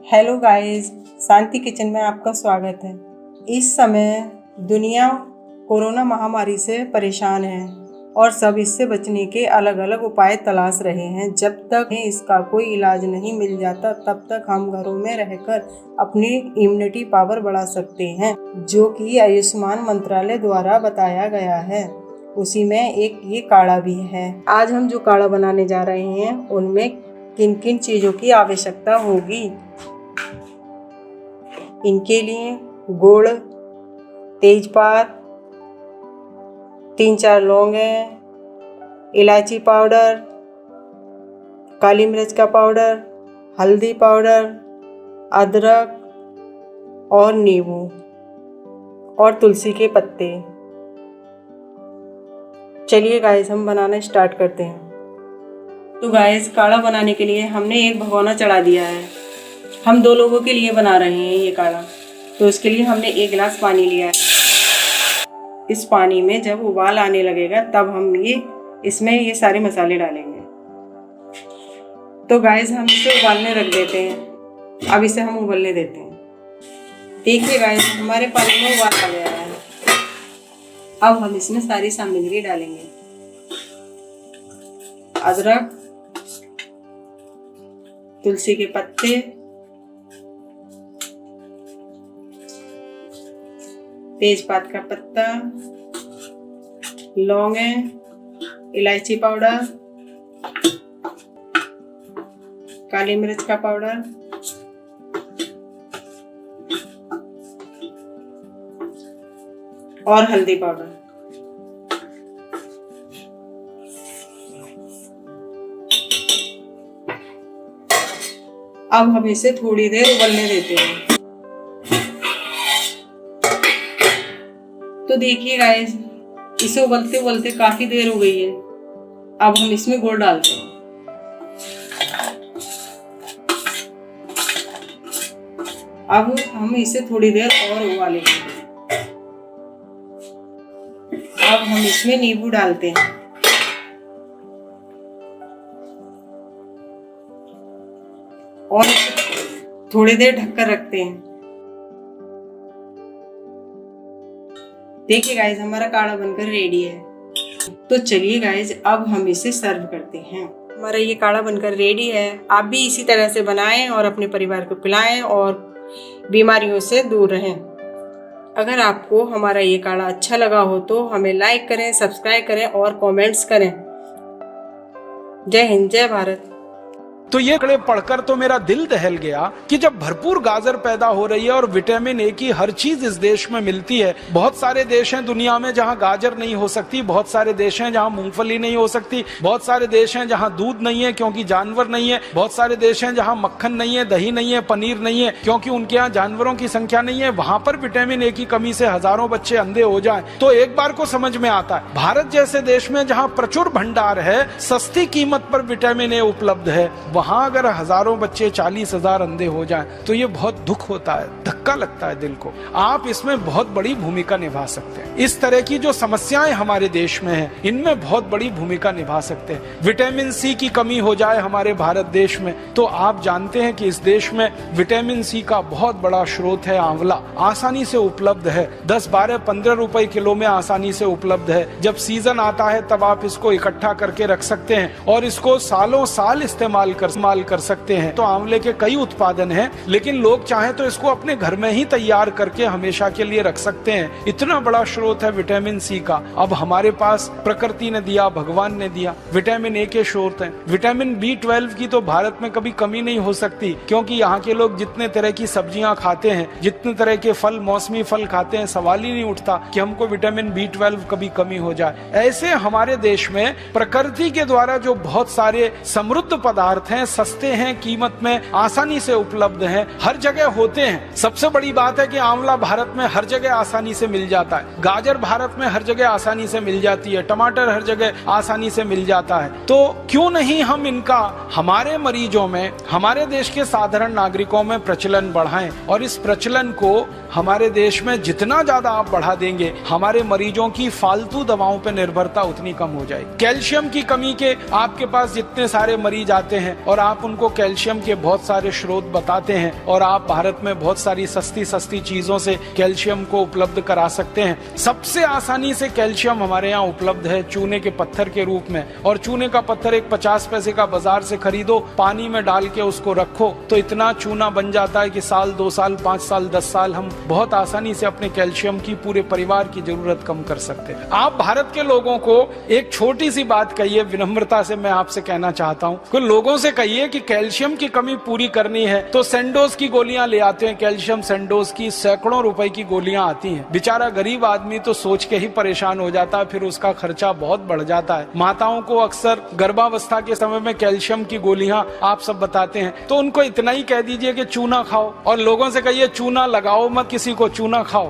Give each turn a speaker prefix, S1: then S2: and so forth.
S1: Hello guys, शांति kitchen में आपका स्वागत है। इस समय दुनिया कोरोना महामारी से परेशान है और सब इससे बचने के अलग अलग उपाय तलाश रहे हैं। जब तक इसका कोई इलाज नहीं मिल जाता तब तक हम घरों में रहकर अपनी इम्यूनिटी पावर बढ़ा सकते हैं, जो कि आयुष्मान मंत्रालय द्वारा बताया गया है। उसी में एक ये काढ़ा भी है। आज हम जो काढ़ा बनाने जा रहे हैं उनमें किन किन चीज़ों की आवश्यकता होगी। इनके लिए गुड़, तेजपात, 3-4 लौंगें, इलायची पाउडर, काली मिर्च का पाउडर, हल्दी पाउडर, अदरक और नींबू और तुलसी के पत्ते। चलिए गाइस, हम बनाना स्टार्ट करते हैं। तो गाइस, काढ़ा बनाने के लिए हमने एक भगोना चढ़ा दिया है। हम 2 लोगों के लिए बना रहे हैं ये काढ़ा, तो इसके लिए हमने 1 गिलास पानी लिया है। इस पानी में जब उबाल आने लगेगा तब हम इसमें ये सारे मसाले डालेंगे। तो गाइस, हम इसे उबालने रख देते हैं। अब इसे हम उबलने देते हैं। देखिए गाइस, हमारे पानी में उबाल आ गया है। अब हम इसमें सारी सामग्री डालेंगे। अदरक, तुलसी के पत्ते, तेजपात का पत्ता, लौंगें, इलायची पाउडर, काली मिर्च का पाउडर और हल्दी पाउडर। अब हम इसे थोड़ी देर उबलने देते हैं। तो देखिए गाइस, इसे उबलते उबलते काफी देर हो गई है। अब हम इसमें गुड़ डालते हैं। अब हम इसे थोड़ी देर और उबालेंगे। अब हम इसमें नींबू डालते हैं और थोड़ी देर ढककर रखते हैं। देखिए गाइस, हमारा काढ़ा बनकर रेडी है। तो चलिए गाइस, अब हम इसे सर्व करते हैं। हमारा ये काढ़ा बनकर रेडी है। आप भी इसी तरह से बनाएं और अपने परिवार को पिलाएं और बीमारियों से दूर रहें। अगर आपको हमारा ये काढ़ा अच्छा लगा हो तो हमें लाइक करें, सब्सक्राइब करें और कमेंट्स करें। जय हिंद, जय भारत।
S2: तो ये कड़े पढ़कर तो मेरा दिल दहल गया कि जब भरपूर गाजर पैदा हो रही है और विटामिन ए की हर चीज इस देश में मिलती है। बहुत सारे देश हैं दुनिया में जहां गाजर नहीं हो सकती, बहुत सारे देश हैं जहां मूंगफली नहीं हो सकती, बहुत सारे देश हैं जहां दूध नहीं है क्योंकि जानवर नहीं है, बहुत सारे देश हैं जहां मक्खन नहीं है, दही नहीं है, पनीर नहीं है क्योंकि उनके यहाँ जानवरों की संख्या नहीं है। वहां पर विटामिन ए की कमी से हजारों बच्चे अंधे हो जाएं तो एक बार को समझ में आता है। भारत जैसे देश में जहां प्रचुर भंडार है, सस्ती कीमत पर विटामिन ए उपलब्ध है, वहां अगर हजारों बच्चे 40,000 अंधे हो जाएं तो ये बहुत दुख होता है, धक्का लगता है दिल को। आप इसमें बहुत बड़ी भूमिका निभा सकते हैं। इस तरह की जो समस्याएं हमारे देश में हैं, इनमें बहुत बड़ी भूमिका निभा सकते हैं। विटामिन सी की कमी हो जाए हमारे भारत देश में तो आप जानते हैं कि इस देश में विटामिन सी का बहुत बड़ा स्रोत है आंवला। आसानी से उपलब्ध है, 10, 12, 15 रुपए किलो में आसानी से उपलब्ध है। जब सीजन आता है तब आप इसको इकट्ठा करके रख सकते हैं और इसको सालों साल इस्तेमाल कर सकते हैं। तो आंवले के कई उत्पादन हैं, लेकिन लोग चाहें तो इसको अपने घर में ही तैयार करके हमेशा के लिए रख सकते हैं। इतना बड़ा स्रोत है विटामिन सी का। अब हमारे पास प्रकृति ने दिया, भगवान ने दिया। विटामिन ए के स्रोत हैं। विटामिन B12 की तो भारत में कभी कमी नहीं हो सकती क्योंकि यहाँ के लोग जितने तरह की सब्जियां खाते हैं, जितने तरह के फल, मौसमी फल खाते हैं, सवाल ही नहीं उठता कि हमको विटामिन B12 कभी कमी हो जाए। ऐसे हमारे देश में प्रकृति के द्वारा जो बहुत सारे समृद्ध पदार्थ हैं, सस्ते हैं, कीमत में आसानी से उपलब्ध हैं, हर जगह होते हैं। सबसे बड़ी बात है कि आंवला भारत में हर जगह आसानी से मिल जाता है, गाजर भारत में हर जगह आसानी से मिल जाती है, टमाटर हर जगह आसानी से मिल जाता है। तो क्यों नहीं हम इनका हमारे मरीजों में, हमारे देश के साधारण नागरिकों में प्रचलन बढ़ाएं और इस प्रचलन को हमारे देश में जितना ज्यादा आप बढ़ा देंगे, हमारे मरीजों की फालतू दवाओं पर निर्भरता उतनी कम हो जाएगी। कैल्शियम की कमी के आपके पास जितने सारे मरीज आते हैं और आप उनको कैल्शियम के बहुत सारे स्रोत बताते हैं और आप भारत में बहुत सारी सस्ती सस्ती चीजों से कैल्शियम को उपलब्ध करा सकते हैं। सबसे आसानी से कैल्शियम हमारे यहाँ उपलब्ध है चूने के पत्थर के रूप में, और चूने का पत्थर एक 50 पैसे का बाजार से खरीदो, पानी में डाल के उसको रखो तो इतना चूना बन जाता है कि साल 2 साल 5 साल 10 साल हम बहुत आसानी से अपने कैल्शियम की पूरे परिवार की जरूरत कम कर सकते हैं। आप भारत के लोगों को एक छोटी सी बात कहिए, विनम्रता से मैं आपसे कहना चाहता हूं कि लोगों से कहिए कि कैल्शियम की कमी पूरी करनी है तो सेंडोज की गोलियां ले आते हैं। कैल्शियम सेंडोज की सैकड़ों रुपए की गोलियां आती हैं। बेचारा गरीब आदमी तो सोच के ही परेशान हो जाता है, फिर उसका खर्चा बहुत बढ़ जाता है। माताओं को अक्सर गर्भावस्था के समय में कैल्शियम की गोलियां आप सब बताते हैं, तो उनको इतना ही कह दीजिए कि चूना खाओ, और लोगों से कहिए चूना लगाओ मत, किसी को चूना खाओ।